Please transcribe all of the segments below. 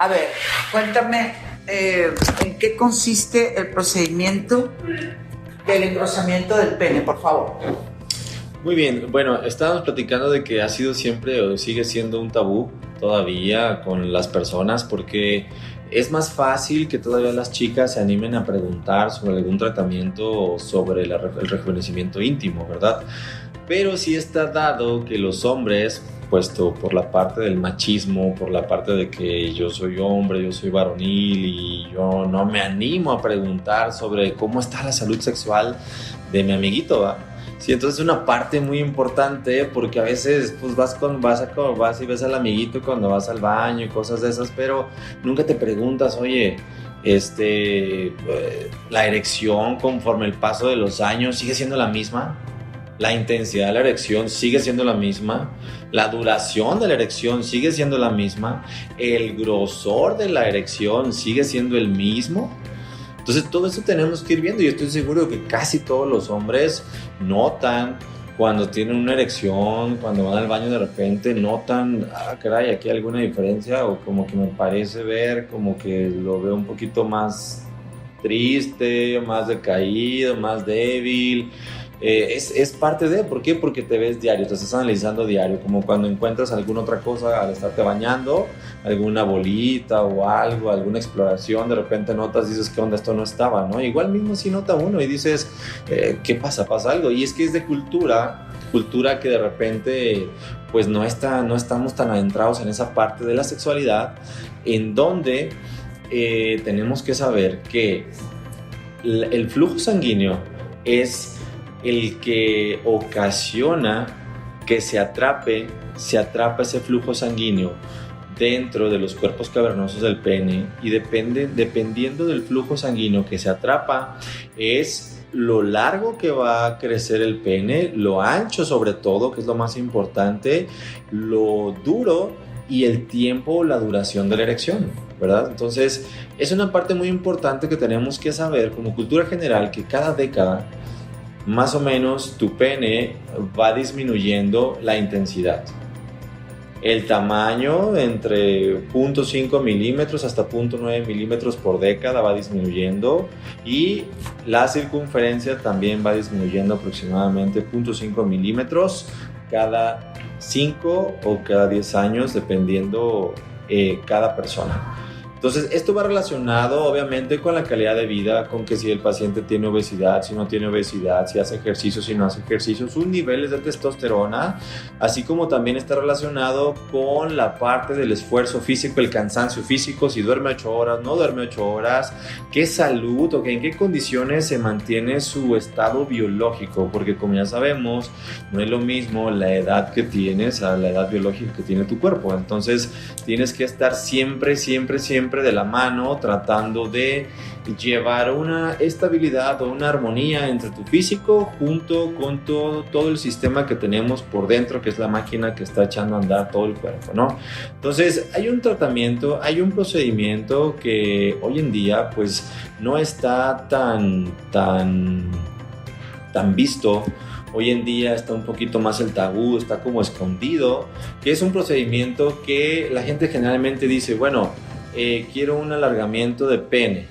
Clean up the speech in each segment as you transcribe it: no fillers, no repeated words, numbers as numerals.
A ver, cuéntame, ¿en qué consiste el procedimiento del engrosamiento del pene, por favor? Muy bien, bueno, estábamos platicando de que ha sido siempre o sigue siendo un tabú todavía con las personas porque es más fácil que todavía las chicas se animen a preguntar sobre algún tratamiento o sobre el rejuvenecimiento íntimo, ¿verdad? Pero sí está dado que los hombres, puesto por la parte del machismo, por la parte de que yo soy hombre, yo soy varonil y yo no me animo a preguntar sobre cómo está la salud sexual de mi amiguito, ¿va? Sí, entonces es una parte muy importante porque a veces pues vas y ves al amiguito cuando vas al baño y cosas de esas, pero nunca te preguntas, oye, la erección conforme el paso de los años sigue siendo la misma, la intensidad de la erección sigue siendo la misma, la duración de la erección sigue siendo la misma, el grosor de la erección sigue siendo el mismo. Entonces todo eso tenemos que ir viendo y estoy seguro que casi todos los hombres notan cuando tienen una erección, cuando van al baño de repente notan, caray, aquí hay alguna diferencia o como que me parece ver, como que lo veo un poquito más triste, más decaído, más débil. Es parte de, ¿por qué? Porque te ves diario, te estás analizando diario, como cuando encuentras alguna otra cosa al estarte bañando, alguna bolita o algo, alguna exploración, de repente notas, dices, ¿qué onda? Esto no estaba, ¿no? Igual mismo si nota uno y dices, ¿qué pasa? ¿Pasa algo? Y es que es de cultura que de repente pues no estamos tan adentrados en esa parte de la sexualidad, en donde tenemos que saber que el flujo sanguíneo es el que ocasiona que se atrape ese flujo sanguíneo dentro de los cuerpos cavernosos del pene y dependiendo del flujo sanguíneo que se atrapa es lo largo que va a crecer el pene, lo ancho sobre todo, que es lo más importante, lo duro y el tiempo, la duración de la erección, ¿verdad? Entonces es una parte muy importante que tenemos que saber como cultura general que cada década más o menos tu pene va disminuyendo la intensidad. El tamaño entre 0.5 milímetros hasta 0.9 milímetros por década va disminuyendo y la circunferencia también va disminuyendo aproximadamente 0.5 milímetros cada 5 o cada 10 años dependiendo cada persona. Entonces, esto va relacionado obviamente con la calidad de vida, con que si el paciente tiene obesidad, si no tiene obesidad, si hace ejercicio, si no hace ejercicio, sus niveles de testosterona, así como también está relacionado con la parte del esfuerzo físico, el cansancio físico, si duerme 8 horas, no duerme 8 horas, qué salud o en qué condiciones se mantiene su estado biológico, porque como ya sabemos, no es lo mismo la edad que tienes a la edad biológica que tiene tu cuerpo. Entonces, tienes que estar siempre de la mano tratando de llevar una estabilidad o una armonía entre tu físico junto con todo el sistema que tenemos por dentro, que es la máquina que está echando a andar todo el cuerpo, ¿no? Entonces hay un tratamiento, hay un procedimiento que hoy en día pues no está tan visto. Hoy en día está un poquito más el tabú, está como escondido, que es un procedimiento que la gente generalmente dice, bueno, quiero un alargamiento de pene,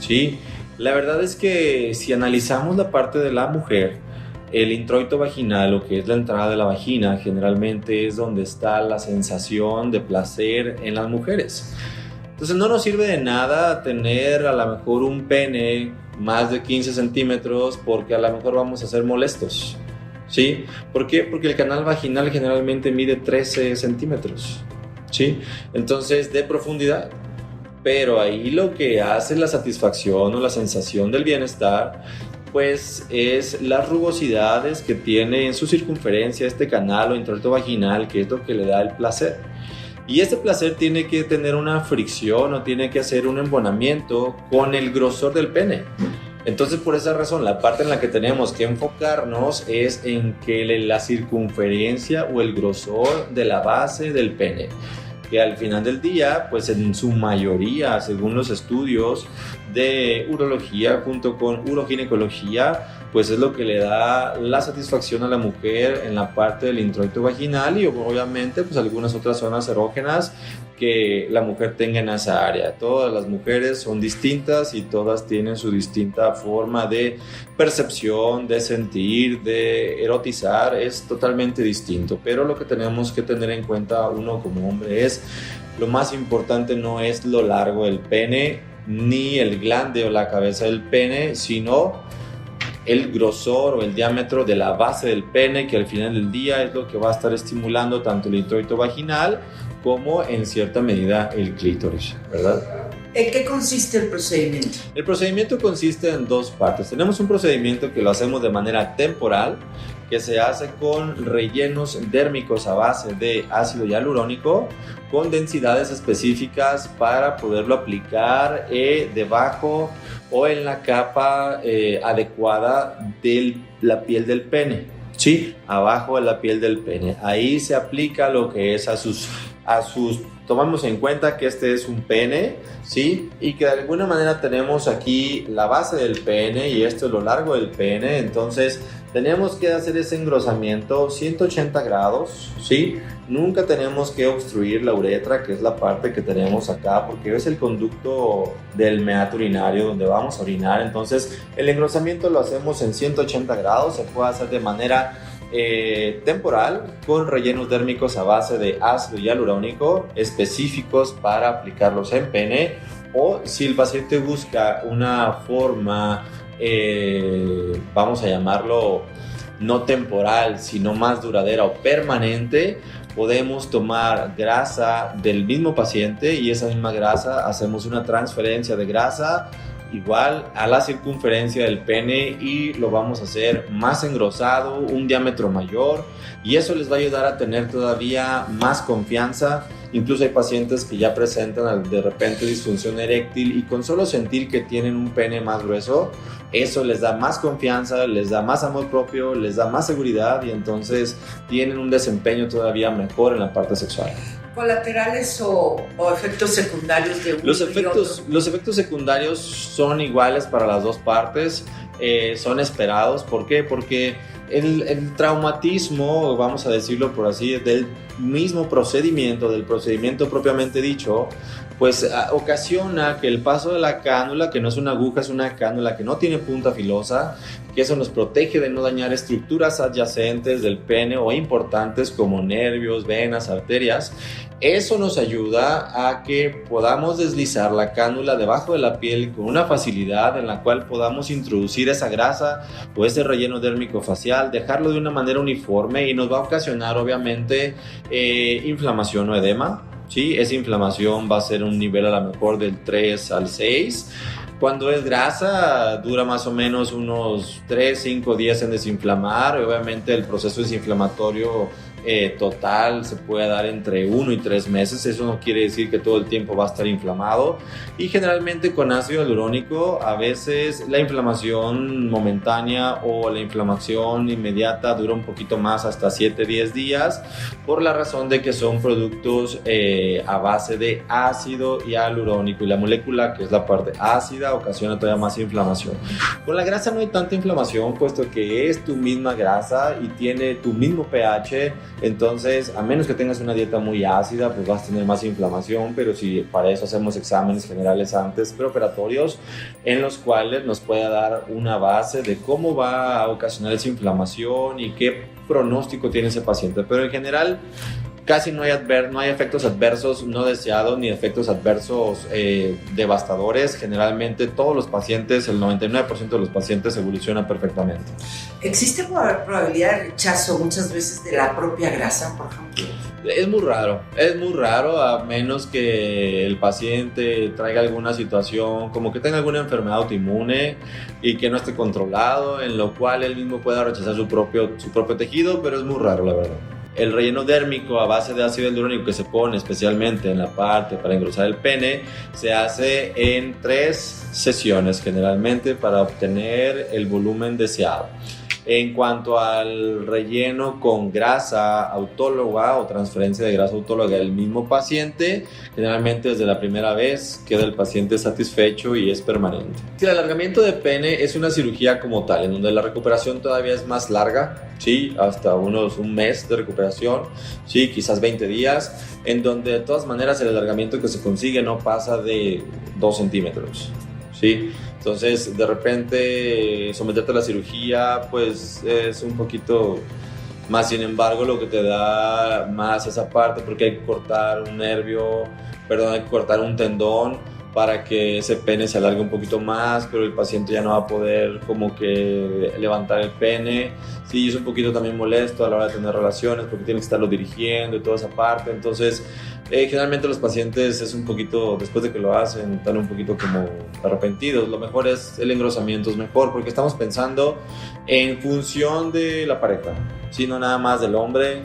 ¿sí? La verdad es que si analizamos la parte de la mujer, el introito vaginal, o que es la entrada de la vagina, generalmente es donde está la sensación de placer en las mujeres. Entonces no nos sirve de nada tener a lo mejor un pene más de 15 centímetros porque a lo mejor vamos a ser molestos, ¿sí? ¿Por qué? Porque el canal vaginal generalmente mide 13 centímetros. ¿Sí? Entonces, de profundidad. Pero ahí lo que hace la satisfacción o la sensación del bienestar, pues es las rugosidades que tiene en su circunferencia este canal o introito vaginal, que es lo que le da el placer. Y este placer tiene que tener una fricción o tiene que hacer un embonamiento con el grosor del pene. Entonces, por esa razón, la parte en la que tenemos que enfocarnos es en que la circunferencia o el grosor de la base del pene, que al final del día, pues en su mayoría, según los estudios de urología junto con uroginecología, pues es lo que le da la satisfacción a la mujer en la parte del introito vaginal y obviamente pues algunas otras zonas erógenas que la mujer tenga en esa área. Todas las mujeres son distintas y todas tienen su distinta forma de percepción, de sentir, de erotizar, es totalmente distinto, pero lo que tenemos que tener en cuenta uno como hombre es, lo más importante no es lo largo del pene, ni el glande o la cabeza del pene, sino el grosor o el diámetro de la base del pene, que al final del día es lo que va a estar estimulando tanto el introito vaginal como en cierta medida el clítoris, ¿verdad? ¿En qué consiste el procedimiento? El procedimiento consiste en dos partes. Tenemos un procedimiento que lo hacemos de manera temporal, que se hace con rellenos dérmicos a base de ácido hialurónico con densidades específicas para poderlo aplicar debajo o en la capa adecuada de la piel del pene. Sí, abajo de la piel del pene. Ahí se aplica lo que es a sus tomamos en cuenta que este es un pene, ¿sí? Y que de alguna manera tenemos aquí la base del pene y esto es lo largo del pene, entonces tenemos que hacer ese engrosamiento 180 grados, ¿sí? Nunca tenemos que obstruir la uretra, que es la parte que tenemos acá, porque es el conducto del meato urinario donde vamos a orinar, entonces el engrosamiento lo hacemos en 180 grados, se puede hacer de manera temporal con rellenos dérmicos a base de ácido hialurónico específicos para aplicarlos en pene, o si el paciente busca una forma vamos a llamarlo no temporal sino más duradera o permanente, podemos tomar grasa del mismo paciente y esa misma grasa hacemos una transferencia de grasa igual a la circunferencia del pene y lo vamos a hacer más engrosado, un diámetro mayor, y eso les va a ayudar a tener todavía más confianza. Incluso hay pacientes que ya presentan de repente disfunción eréctil y con solo sentir que tienen un pene más grueso, eso les da más confianza, les da más amor propio, les da más seguridad y entonces tienen un desempeño todavía mejor en la parte sexual. ¿Colaterales o efectos secundarios de uno los y otro? Los efectos secundarios son iguales para las dos partes, son esperados. ¿Por qué? Porque el traumatismo, vamos a decirlo por así, del mismo procedimiento, del procedimiento propiamente dicho, pues ocasiona que el paso de la cánula, que no es una aguja, es una cánula que no tiene punta filosa, que eso nos protege de no dañar estructuras adyacentes del pene o importantes como nervios, venas, arterias. Eso nos ayuda a que podamos deslizar la cánula debajo de la piel con una facilidad en la cual podamos introducir esa grasa o ese relleno dérmico facial, dejarlo de una manera uniforme y nos va a ocasionar obviamente inflamación o edema. ¿Sí? Esa inflamación va a ser un nivel a lo mejor del 3 al 6. Cuando es grasa, dura más o menos unos 3-5 días en desinflamar. Obviamente el proceso desinflamatorio total se puede dar entre 1 y 3 meses. Eso no quiere decir que todo el tiempo va a estar inflamado. Y generalmente con ácido hialurónico, a veces la inflamación momentánea o la inflamación inmediata dura un poquito más, hasta 7-10 días, por la razón de que son productos a base de ácido hialurónico y la molécula, que es la parte ácida, ocasiona todavía más inflamación. Con la grasa no hay tanta inflamación, puesto que es tu misma grasa y tiene tu mismo pH. Entonces, a menos que tengas una dieta muy ácida, pues vas a tener más inflamación, pero si para eso hacemos exámenes generales antes preoperatorios, en los cuales nos puede dar una base de cómo va a ocasionar esa inflamación y qué pronóstico tiene ese paciente. Pero en general, casi no hay efectos adversos no deseados ni efectos adversos devastadores. Generalmente todos los pacientes, el 99% de los pacientes evolucionan perfectamente. ¿Existe probabilidad de rechazo muchas veces de la propia grasa, por ejemplo? Es muy raro, a menos que el paciente traiga alguna situación, como que tenga alguna enfermedad autoinmune y que no esté controlado, en lo cual él mismo pueda rechazar su propio tejido, pero es muy raro, la verdad. El relleno dérmico a base de ácido hialurónico que se pone especialmente en la parte para engrosar el pene se hace en 3 sesiones generalmente para obtener el volumen deseado. En cuanto al relleno con grasa autóloga o transferencia de grasa autóloga del mismo paciente, generalmente desde la primera vez queda el paciente satisfecho y es permanente. El alargamiento de pene es una cirugía como tal, en donde la recuperación todavía es más larga, ¿sí? Hasta un mes de recuperación, ¿sí? Quizás 20 días, en donde de todas maneras el alargamiento que se consigue no pasa de 2 centímetros, ¿sí? Entonces, de repente, someterte a la cirugía, pues es un poquito más. Sin embargo, lo que te da más esa parte, porque hay que cortar hay que cortar un tendón para que ese pene se alargue un poquito más, pero el paciente ya no va a poder como que levantar el pene. Sí, es un poquito también molesto a la hora de tener relaciones porque tienes que estarlo dirigiendo y toda esa parte. Entonces, generalmente los pacientes es un poquito, después de que lo hacen, están un poquito como arrepentidos. Lo mejor es el engrosamiento, es mejor porque estamos pensando en función de la pareja, ¿sí? No nada más del hombre,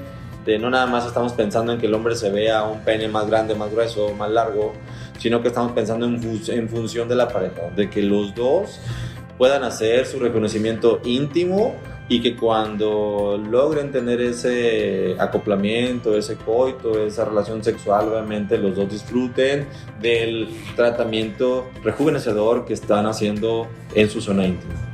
no nada más estamos pensando en que el hombre se vea un pene más grande, más grueso, más largo, sino que estamos pensando en función de la pareja, de que los dos puedan hacer su reconocimiento íntimo y que cuando logren tener ese acoplamiento, ese coito, esa relación sexual, obviamente los dos disfruten del tratamiento rejuvenecedor que están haciendo en su zona íntima.